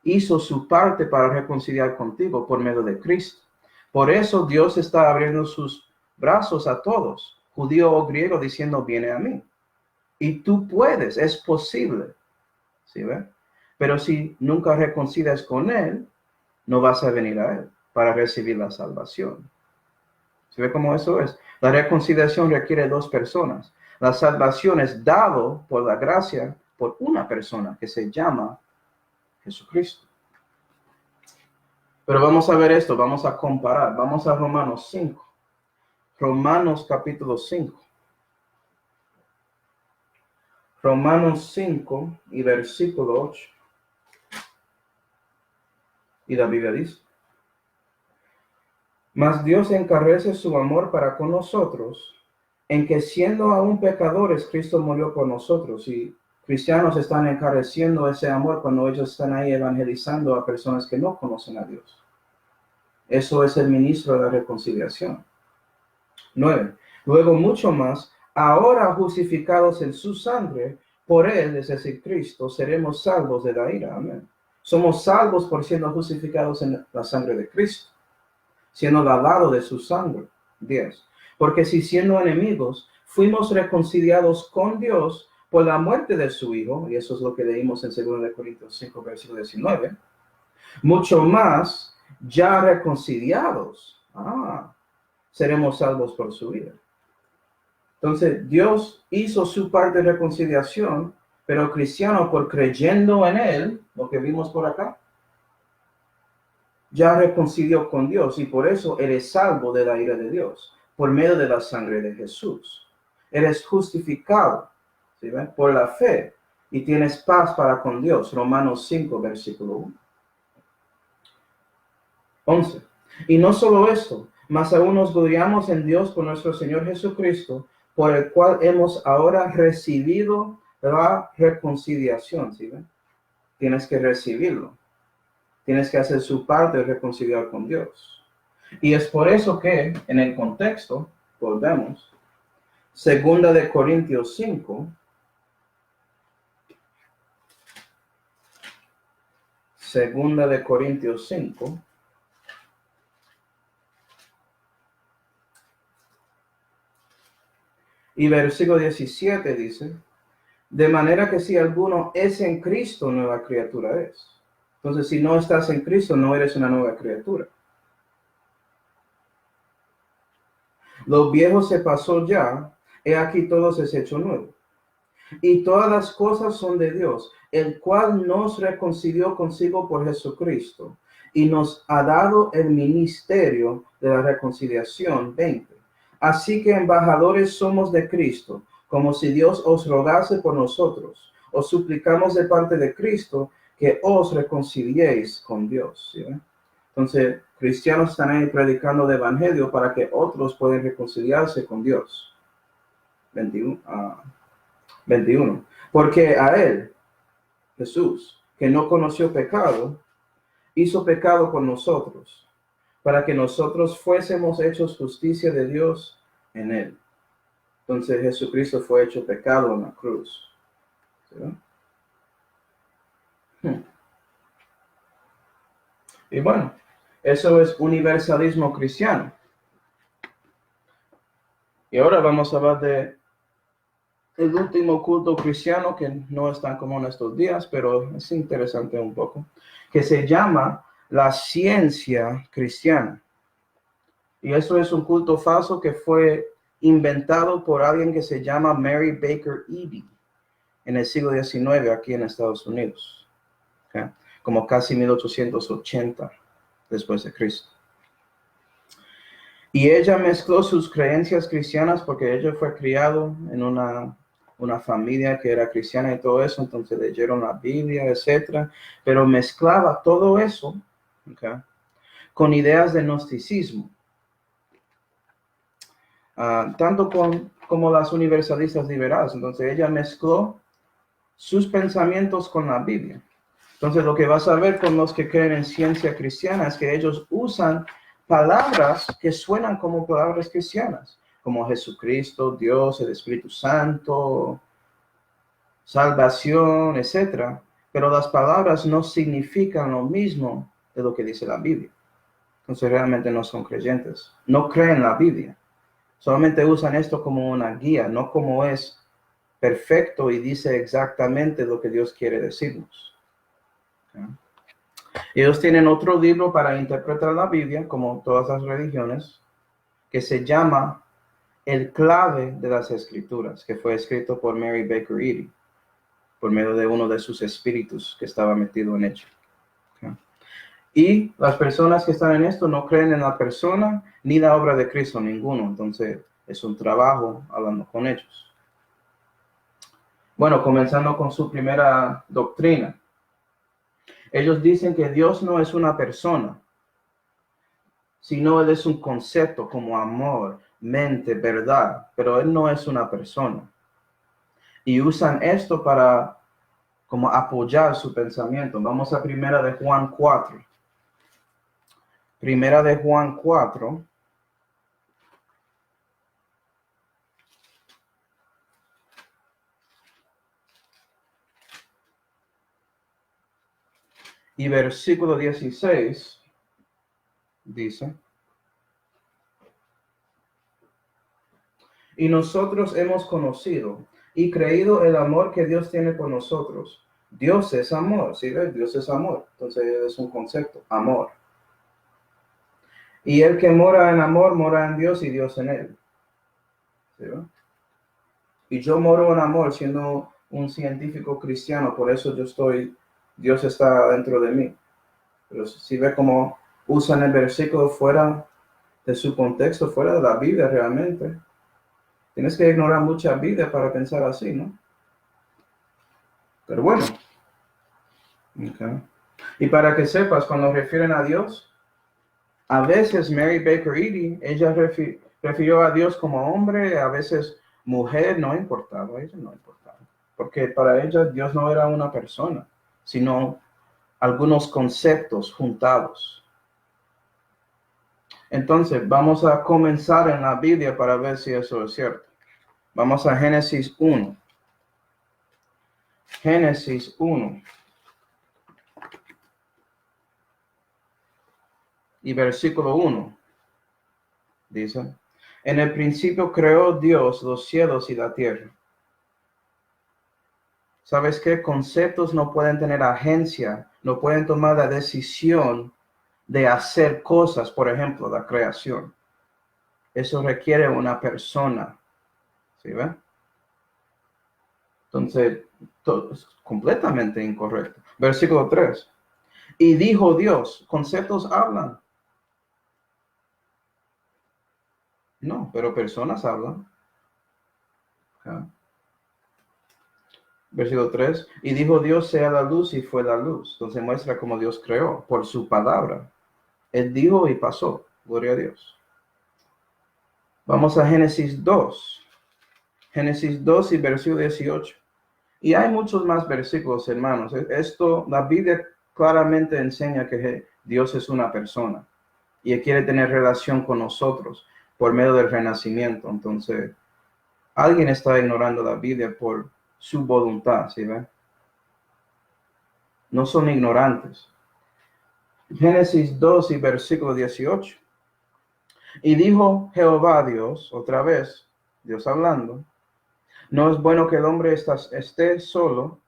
[SPEAKER 1] hizo su parte para reconciliar contigo por medio de Cristo. Por eso Dios está abriendo sus brazos a todos, judío o griego, diciendo, viene a mí. Y tú puedes, es posible. ¿Sí ve? Pero si nunca reconcilias con Él, no vas a venir a Él para recibir la salvación. ¿Se ve cómo eso es? La reconciliación requiere 2 personas. La salvación es dado por la gracia por una persona que se llama Jesucristo. Pero vamos a ver esto, vamos a comparar. Vamos a Romanos 5. Romanos capítulo 5. Romanos 5 y versículo 8. Y la Biblia dice, mas Dios encarece su amor para con nosotros, en que siendo aún pecadores, Cristo murió por nosotros. Y cristianos están encareciendo ese amor cuando ellos están ahí evangelizando a personas que no conocen a Dios. Eso es el ministro de la reconciliación. 9. Luego mucho más, ahora justificados en su sangre, por él, es decir, Cristo, seremos salvos de la ira. Amén. Somos salvos por siendo justificados en la sangre de Cristo, siendo lavado de su sangre. 10. Porque si siendo enemigos, fuimos reconciliados con Dios por la muerte de su Hijo, y eso es lo que leímos en 2 Corintios 5, versículo 19, mucho más, ya reconciliados, seremos salvos por su vida. Entonces, Dios hizo su parte de reconciliación, pero cristiano, por creyendo en Él, lo que vimos por acá, ya reconcilió con Dios y por eso eres salvo de la ira de Dios, por medio de la sangre de Jesús. Eres justificado, ¿sí ven? Por la fe y tienes paz para con Dios. Romanos 5, versículo 1. 11. Y no solo esto, mas aún nos gloriamos en Dios por nuestro Señor Jesucristo, por el cual hemos ahora recibido la reconciliación. ¿Sí ven? Tienes que recibirlo. Tienes que hacer su parte de reconciliar con Dios. Y es por eso que en el contexto, volvemos, 2 de Corintios 5, 2 de Corintios 5, y versículo 17 dice, de manera que si alguno es en Cristo, nueva criatura es. Entonces, si no estás en Cristo, no eres una nueva criatura. Lo viejo se pasó ya, he aquí todo se es hecho nuevo. Y todas las cosas son de Dios, el cual nos reconcilió consigo por Jesucristo y nos ha dado el ministerio de la reconciliación. 20. Así que embajadores somos de Cristo, como si Dios os rogase por nosotros. Os suplicamos de parte de Cristo que os reconciliéis con Dios. ¿Sí? Entonces, cristianos están ahí predicando el evangelio para que otros puedan reconciliarse con Dios. 21. Porque a él, Jesús, que no conoció pecado, hizo pecado por nosotros, para que nosotros fuésemos hechos justicia de Dios en él. Entonces Jesucristo fue hecho pecado en la cruz. ¿Sí? Y bueno, eso es universalismo cristiano. Y ahora vamos a hablar de el último culto cristiano, que no es tan común estos días, pero es interesante un poco, que se llama la ciencia cristiana. Y eso es un culto falso que fue inventado por alguien que se llama Mary Baker Eddy en el siglo XIX aquí en Estados Unidos, ¿okay? Como casi 1880 después de Cristo. Y ella mezcló sus creencias cristianas porque ella fue criado en una familia que era cristiana y todo eso, entonces leyeron la Biblia, etcétera, pero mezclaba todo eso, ¿okay?, con ideas de gnosticismo. Tanto como las universalistas liberales. Entonces ella mezcló sus pensamientos con la Biblia. Entonces lo que vas a ver con los que creen en ciencia cristiana es que ellos usan palabras que suenan como palabras cristianas, como Jesucristo, Dios, el Espíritu Santo, salvación, etc. Pero las palabras no significan lo mismo de lo que dice la Biblia. Entonces realmente no son creyentes, no creen la Biblia. Solamente usan esto como una guía, no como es perfecto y dice exactamente lo que Dios quiere decirnos. ¿Okay? Ellos tienen otro libro para interpretar la Biblia, como todas las religiones, que se llama El clave de las Escrituras, que fue escrito por Mary Baker Eddy, por medio de uno de sus espíritus que estaba metido en ella. ¿Okay? Y las personas que están en esto no creen en la persona ni la obra de Cristo, ninguno. Entonces es un trabajo hablando con ellos. Bueno, comenzando con su primera doctrina. Ellos dicen que Dios no es una persona, sino Él es un concepto como amor, mente, verdad, pero Él no es una persona. Y usan esto para como apoyar su pensamiento. Vamos a Primera de Juan 4. Primera de Juan 4. Y versículo 16 dice: y nosotros hemos conocido y creído el amor que Dios tiene por nosotros. Dios es amor, ¿sí ves? Dios es amor. Entonces es un concepto, amor. Y el que mora en amor, mora en Dios y Dios en él. ¿Sí ves? Y yo moro en amor siendo un científico cristiano, por eso Dios está dentro de mí. Pero si ve cómo usan el versículo fuera de su contexto, fuera de la Biblia realmente. Tienes que ignorar mucha Biblia para pensar así, ¿no? Pero bueno. Okay. Y para que sepas, cuando refieren a Dios, a veces Mary Baker Eddy, ella refirió a Dios como hombre, a veces mujer, no importaba, ella no importaba. Porque para ella Dios no era una persona, sino algunos conceptos juntados. Entonces, vamos a comenzar en la Biblia para ver si eso es cierto. Vamos a Génesis 1. Génesis 1. Y versículo 1. Dice: en el principio creó Dios los cielos y la tierra. ¿Sabes qué? Conceptos no pueden tener agencia, no pueden tomar la decisión de hacer cosas, por ejemplo, la creación. Eso requiere una persona. ¿Sí ve? Entonces, todo es completamente incorrecto. Versículo 3. Y dijo Dios, conceptos hablan. No, pero personas hablan. ¿Ah? Versículo 3. Y dijo Dios sea la luz y fue la luz. Entonces muestra cómo Dios creó por su palabra. Él dijo y pasó. Gloria a Dios. Vamos a Génesis 2. Génesis 2 y versículo 18. Y hay muchos más versículos, hermanos. Esto, la Biblia claramente enseña que Dios es una persona y Él quiere tener relación con nosotros por medio del renacimiento. Entonces, alguien está ignorando la Biblia por su voluntad, ¿sí ven? No son ignorantes. Génesis 2 y versículo 18. Y dijo Jehová Dios, otra vez, Dios hablando, no es bueno que el hombre esté solo,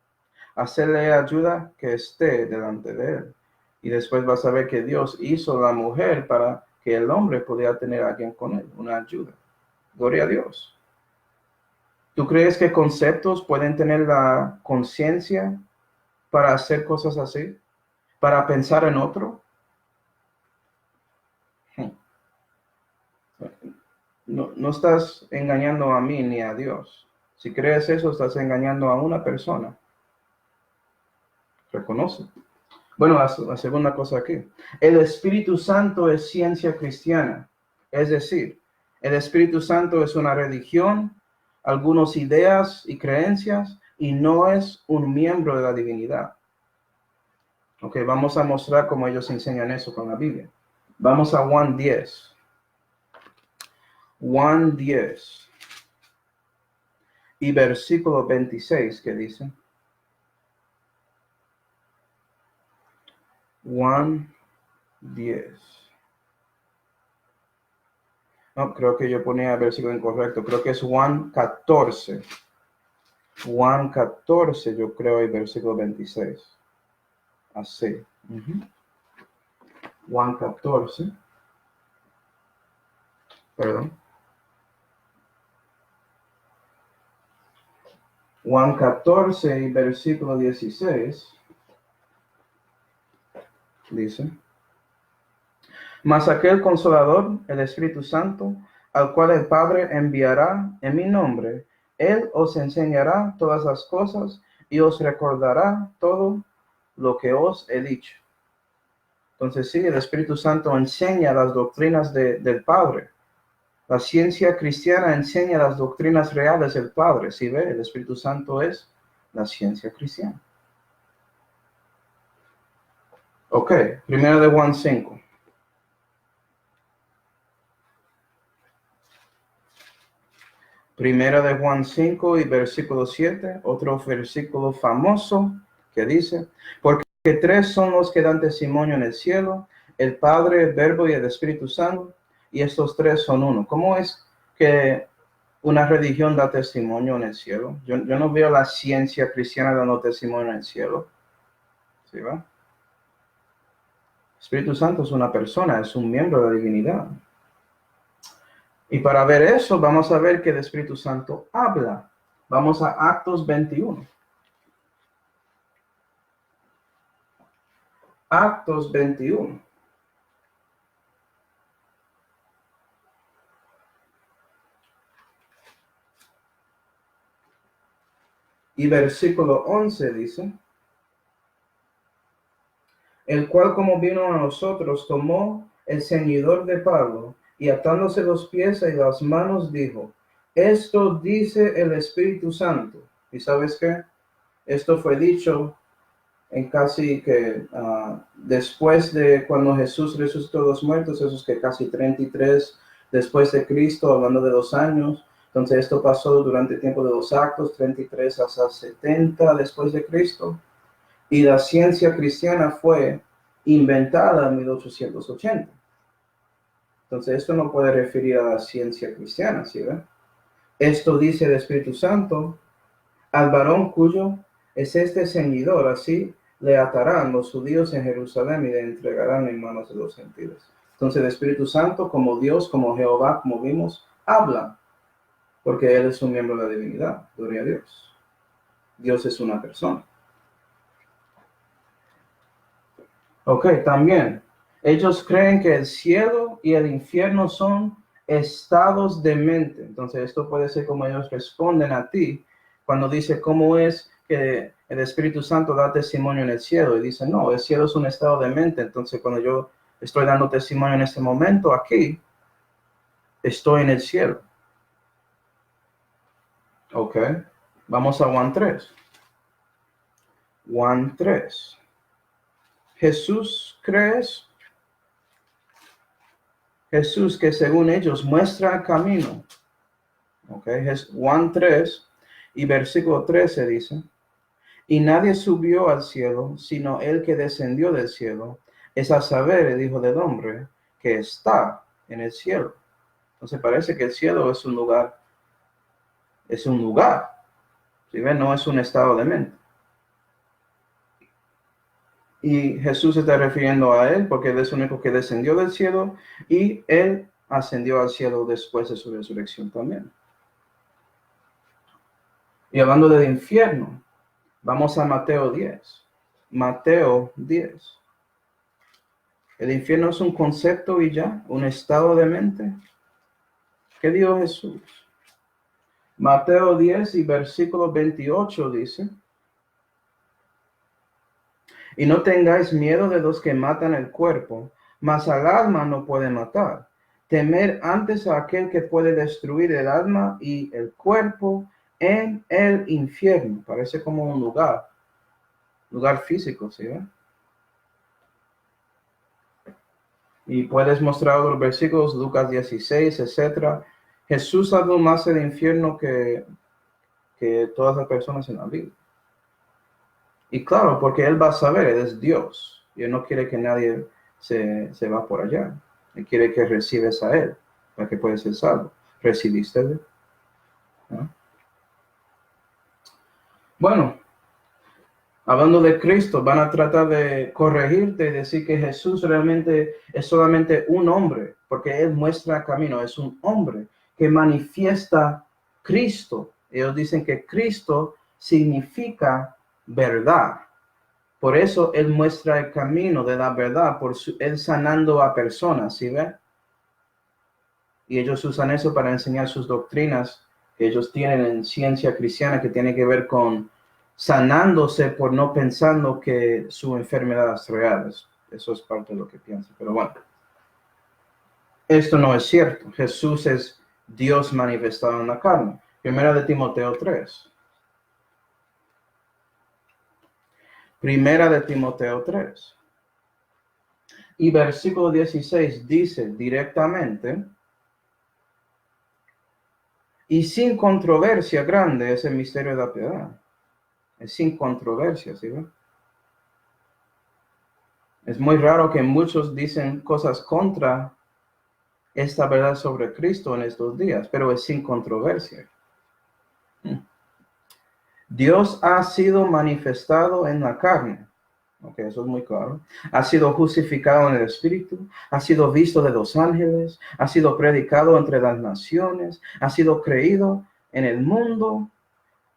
[SPEAKER 1] hacerle ayuda que esté delante de él. Y después vas a ver que Dios hizo la mujer para que el hombre pudiera tener a alguien con él, una ayuda. Gloria a Dios. ¿Tú crees que conceptos pueden tener la conciencia para hacer cosas así? ¿Para pensar en otro? No estás engañando a mí ni a Dios. Si crees eso, estás engañando a una persona. Reconoce. Bueno, la segunda cosa aquí. El Espíritu Santo es ciencia cristiana. Es decir, el Espíritu Santo es una religión, algunas ideas y creencias, y no es un miembro de la divinidad. Ok, vamos a mostrar cómo ellos enseñan eso con la Biblia. Vamos a Juan 10. Juan 10. Y versículo 26, que dice. Juan 10. No, creo que yo ponía el versículo incorrecto. Creo que es Juan 14. Juan 14, yo creo, el versículo 26. Así. Juan 14. Perdón. Juan 14 y versículo 16. Dice. Mas aquel Consolador, el Espíritu Santo, al cual el Padre enviará en mi nombre, Él os enseñará todas las cosas y os recordará todo lo que os he dicho. Entonces sí, el Espíritu Santo enseña las doctrinas del Padre. La ciencia cristiana enseña las doctrinas reales del Padre. ¿Sí ve? El Espíritu Santo es la ciencia cristiana. Ok, primero de Juan 5. Primera de Juan 5 y versículo 7, otro versículo famoso que dice, porque tres son los que dan testimonio en el cielo, el Padre, el Verbo y el Espíritu Santo, y estos tres son uno. ¿Cómo es que una religión da testimonio en el cielo? Yo no veo la ciencia cristiana dando testimonio en el cielo. ¿Sí va? El Espíritu Santo es una persona, es un miembro de la divinidad. Y para ver eso, vamos a ver que el Espíritu Santo habla. Vamos a Actos 21. Actos 21. Y versículo 11 dice, el cual como vino a nosotros, tomó el ceñidor de Pablo y atándose los pies y las manos dijo, esto dice el Espíritu Santo. ¿Y sabes qué? Esto fue dicho en casi que después de cuando Jesús resucitó a los muertos, esos que casi 33 después de Cristo, hablando de los años. Entonces esto pasó durante el tiempo de los Actos, 33 hasta 70 después de Cristo. Y la ciencia cristiana fue inventada en 1880. Entonces esto no puede referir a la ciencia cristiana, ¿sí ve? Esto dice el Espíritu Santo, al varón cuyo es este ceñidor, así le atarán los judíos en Jerusalén y le entregarán en manos de los gentiles. Entonces el Espíritu Santo, como Dios, como Jehová, como vimos, habla, porque Él es un miembro de la divinidad. Gloria a Dios. Dios es una persona. Ok, también. Ellos creen que el cielo y el infierno son estados de mente. Entonces, esto puede ser como ellos responden a ti cuando dice cómo es que el Espíritu Santo da testimonio en el cielo. Y dice, no, el cielo es un estado de mente. Entonces, cuando yo estoy dando testimonio en este momento aquí, estoy en el cielo. Ok, vamos a Juan 3. Juan 3. Jesús, ¿crees? Jesús que según ellos muestra el camino. Ok, Juan 3 y versículo 13 dice, y nadie subió al cielo, sino el que descendió del cielo, es a saber, el Hijo del Hombre, que está en el cielo. Entonces parece que el cielo es un lugar, ¿sí ven? No es un estado de mente. Y Jesús se está refiriendo a él porque él es el único que descendió del cielo y él ascendió al cielo después de su resurrección también. Y hablando del infierno, vamos a Mateo 10. Mateo 10. El infierno es un concepto y ya, un estado de mente. ¿Qué dijo Jesús? Mateo 10 y versículo 28 dice, y no tengáis miedo de los que matan el cuerpo, mas al alma no puede matar. Temer antes a aquel que puede destruir el alma y el cuerpo en el infierno. Parece como un lugar físico, ¿sí? Y puedes mostrar los versículos, Lucas 16, etc. Jesús habló más del infierno que todas las personas en la Biblia. Y claro, porque Él va a saber, Él es Dios. Y Él no quiere que nadie se va por allá. Él quiere que recibes a Él, para que puedas ser salvo. ¿Recibiste? ¿No? Bueno, hablando de Cristo, van a tratar de corregirte y decir que Jesús realmente es solamente un hombre, porque Él muestra el camino, es un hombre que manifiesta Cristo. Ellos dicen que Cristo significa verdad. Por eso Él muestra el camino de la verdad, Él sanando a personas, ¿sí ven? Y ellos usan eso para enseñar sus doctrinas que ellos tienen en ciencia cristiana que tiene que ver con sanándose por no pensando que su enfermedad es real. Eso es parte de lo que piensan. Pero bueno, esto no es cierto. Jesús es Dios manifestado en la carne. Primera de Timoteo 3. Primera de Timoteo 3. Y versículo 16 dice directamente, y sin controversia grande es el misterio de la piedad. Es sin controversia, ¿sí ven? Es muy raro que muchos dicen cosas contra esta verdad sobre Cristo en estos días, pero es sin controversia. Dios ha sido manifestado en la carne. Ok, eso es muy claro. Ha sido justificado en el Espíritu, ha sido visto de los ángeles, ha sido predicado entre las naciones, ha sido creído en el mundo,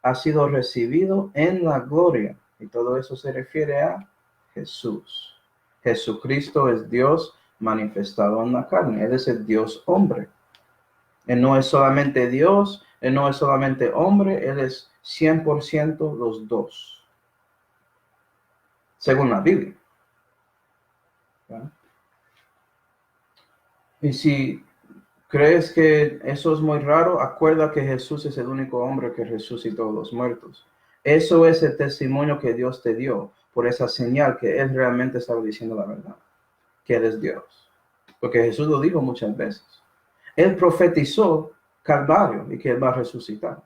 [SPEAKER 1] ha sido recibido en la gloria. Y todo eso se refiere a Jesús. Jesucristo es Dios manifestado en la carne. Él es el Dios hombre. Él no es solamente Dios, Él no es solamente hombre, Él es 100% los dos. Según la Biblia. ¿Ya? Y si crees que eso es muy raro, acuerda que Jesús es el único hombre que resucitó a los muertos. Eso es el testimonio que Dios te dio por esa señal que Él realmente estaba diciendo la verdad, que Él es Dios. Porque Jesús lo dijo muchas veces. Él profetizó Calvario y que Él va a resucitar.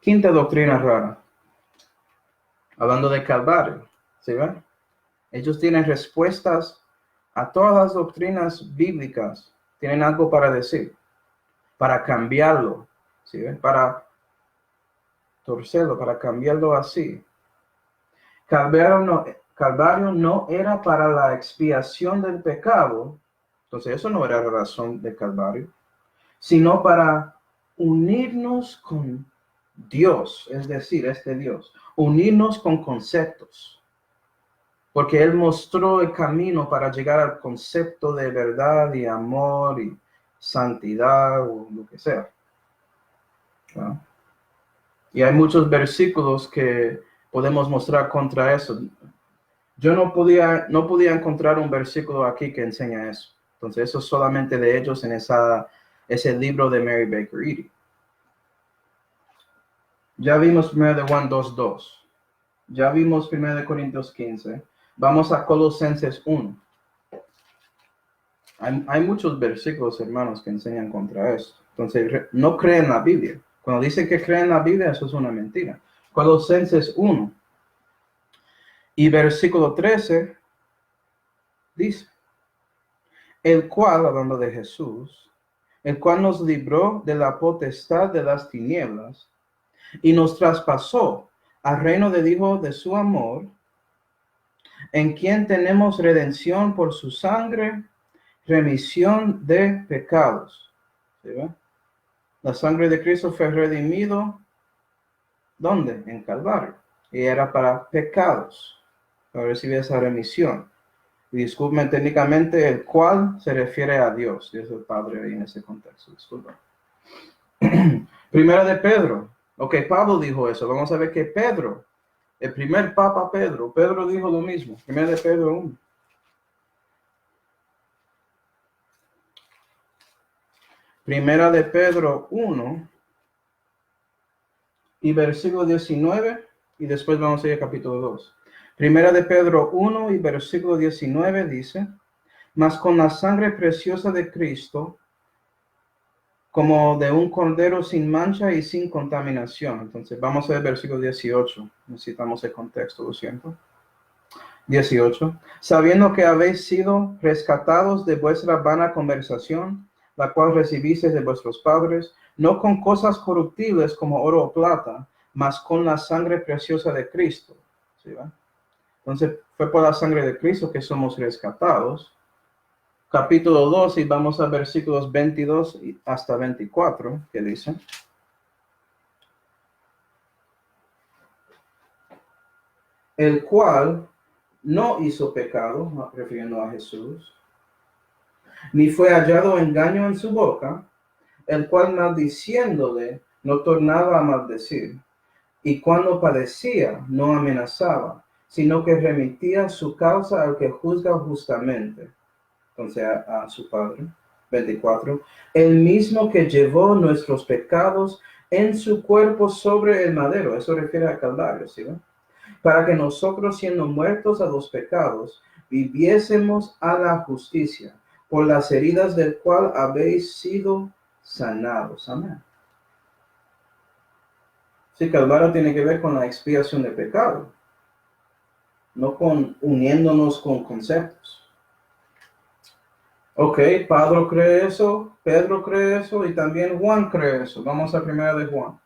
[SPEAKER 1] Quinta doctrina rara. Hablando de Calvario, ¿sí ven? Ellos tienen respuestas a todas las doctrinas bíblicas. Tienen algo para decir, para cambiarlo, ¿sí ven? Para torcerlo, para cambiarlo así. Calvario no era para la expiación del pecado, entonces eso no era la razón del Calvario, sino para unirnos con Dios, es decir, este Dios, unirnos con conceptos. porque Él mostró el camino para llegar al concepto de verdad y amor y santidad o lo que sea. ¿No? Y hay muchos versículos que podemos mostrar contra eso. Yo no podía encontrar un versículo aquí que enseña eso. Entonces eso es solamente de ellos en ese libro de Mary Baker Eddy. Ya vimos 1 de Juan 2:2. Ya vimos 1 de Corintios 15. Vamos a Colosenses 1. Hay muchos versículos, hermanos, que enseñan contra esto. Entonces, no creen en la Biblia. Cuando dicen que creen en la Biblia, eso es una mentira. Colosenses 1 y versículo 13 dice, el cual, hablando de Jesús, el cual nos libró de la potestad de las tinieblas y nos traspasó al reino del Hijo de su amor, en quien tenemos redención por su sangre, remisión de pecados. ¿Sí ve? La sangre de Cristo fue redimido, ¿dónde? En Calvario. Y era para pecados, para recibir esa remisión. Y disculpen técnicamente, el cual se refiere a Dios. Dios el Padre ahí en ese contexto. Disculpen. Primera de Pedro. Ok, Pablo dijo eso. Vamos a ver que Pedro, el primer papa Pedro dijo lo mismo. Primera de Pedro 1. Primera de Pedro 1 y versículo 19 y después vamos a ir al capítulo 2. Primera de Pedro 1 y versículo 19 dice, mas con la sangre preciosa de Cristo, como de un cordero sin mancha y sin contaminación. Entonces vamos a ver versículo 18. Necesitamos el contexto, lo siento. 18. Sabiendo que habéis sido rescatados de vuestra vana conversación, la cual recibisteis de vuestros padres, no con cosas corruptibles como oro o plata, mas con la sangre preciosa de Cristo. ¿Sí, va? Entonces fue por la sangre de Cristo que somos rescatados. Capítulo 2 y vamos a versículos 22 hasta 24, que dice. El cual no hizo pecado, refiriendo a Jesús, ni fue hallado engaño en su boca, el cual maldiciéndole no tornaba a maldecir, y cuando padecía no amenazaba, sino que remitía su causa al que juzga justamente, entonces a su Padre. 24. El mismo que llevó nuestros pecados en su cuerpo sobre el madero, eso refiere a Calvario, ¿sí? Para que nosotros, siendo muertos a los pecados, viviésemos a la justicia, por las heridas del cual habéis sido sanados. Amén. Sí, Calvario tiene que ver con la expiación de pecado, no con uniéndonos con conceptos. Ok, Pedro cree eso, y también Juan cree eso. Vamos a primera de Juan.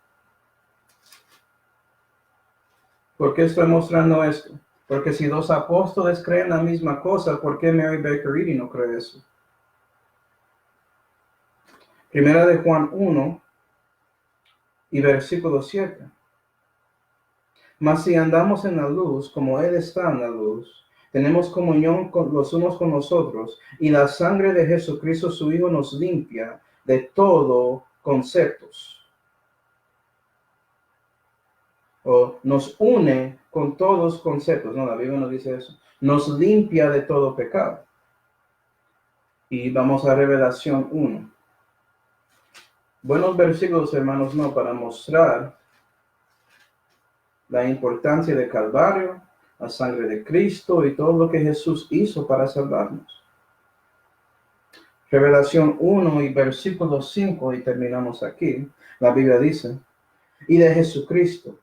[SPEAKER 1] ¿Por qué estoy mostrando esto? Porque si dos apóstoles creen la misma cosa, ¿por qué Mary Baker Eddy no cree eso? Primera de Juan 1 y versículo 7. Mas si andamos en la luz, como Él está en la luz, tenemos comunión con los unos con los otros, y la sangre de Jesucristo su Hijo nos limpia de todo conceptos. O nos une con todos conceptos. No, la Biblia no dice eso. Nos limpia de todo pecado. Y vamos a Revelación 1. Buenos versículos, hermanos, no, para mostrar la importancia del Calvario, la sangre de Cristo y todo lo que Jesús hizo para salvarnos. Revelación 1 y versículo 5, y terminamos aquí. La Biblia dice, y de Jesucristo,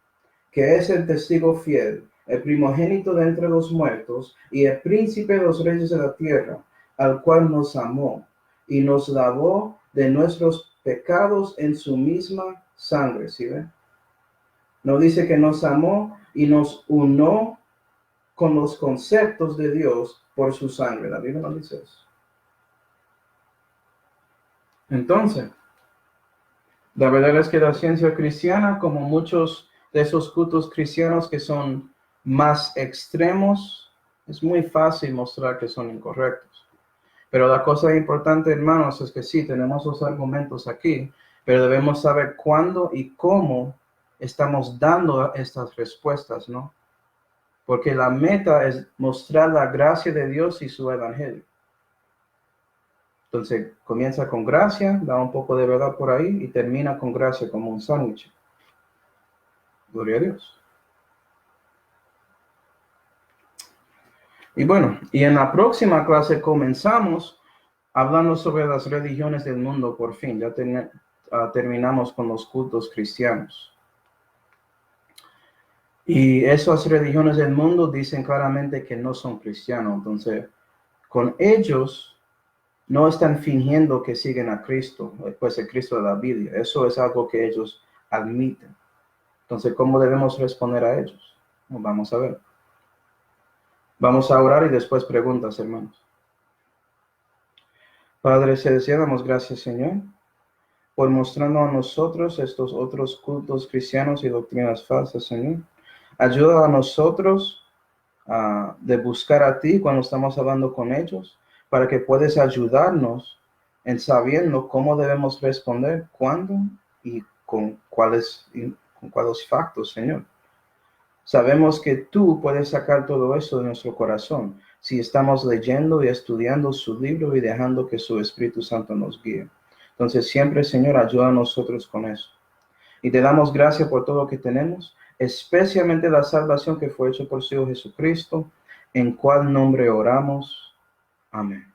[SPEAKER 1] que es el testigo fiel, el primogénito de entre los muertos y el príncipe de los reyes de la tierra, al cual nos amó y nos lavó de nuestros pecados en su misma sangre. ¿Sí ve? No dice que nos amó y nos unió con los conceptos de Dios por su sangre. La Biblia no dice eso. Entonces, la verdad es que la ciencia cristiana, como muchos de esos cultos cristianos que son más extremos Es muy fácil mostrar que son incorrectos. Pero la cosa importante, hermanos, es que sí, tenemos los argumentos aquí, pero debemos saber cuándo y cómo estamos dando estas respuestas, ¿no? Porque la meta es mostrar la gracia de Dios y su evangelio. Entonces, comienza con gracia, da un poco de verdad por ahí y termina con gracia como un sándwich. Gloria a Dios. Y bueno, y en la próxima clase comenzamos hablando sobre las religiones del mundo por fin. Ya terminamos con los cultos cristianos. Y esas religiones del mundo dicen claramente que no son cristianos. Entonces, con ellos no están fingiendo que siguen a Cristo, pues el Cristo de la Biblia. Eso es algo que ellos admiten. Entonces, ¿cómo debemos responder a ellos? Vamos a ver. Vamos a orar y después preguntas, hermanos. Padre Celestial, damos gracias, Señor, por mostrarnos a nosotros estos otros cultos cristianos y doctrinas falsas, Señor. Ayuda a nosotros de buscar a ti cuando estamos hablando con ellos, para que puedas ayudarnos en sabiendo cómo debemos responder, cuándo y con cuáles factos, Señor. Sabemos que tú puedes sacar todo eso de nuestro corazón si estamos leyendo y estudiando su libro y dejando que su Espíritu Santo nos guíe. Entonces siempre, Señor, ayuda a nosotros con eso. Y te damos gracias por todo lo que tenemos, especialmente la salvación que fue hecha por su Hijo Jesucristo, en cual nombre oramos. Amén.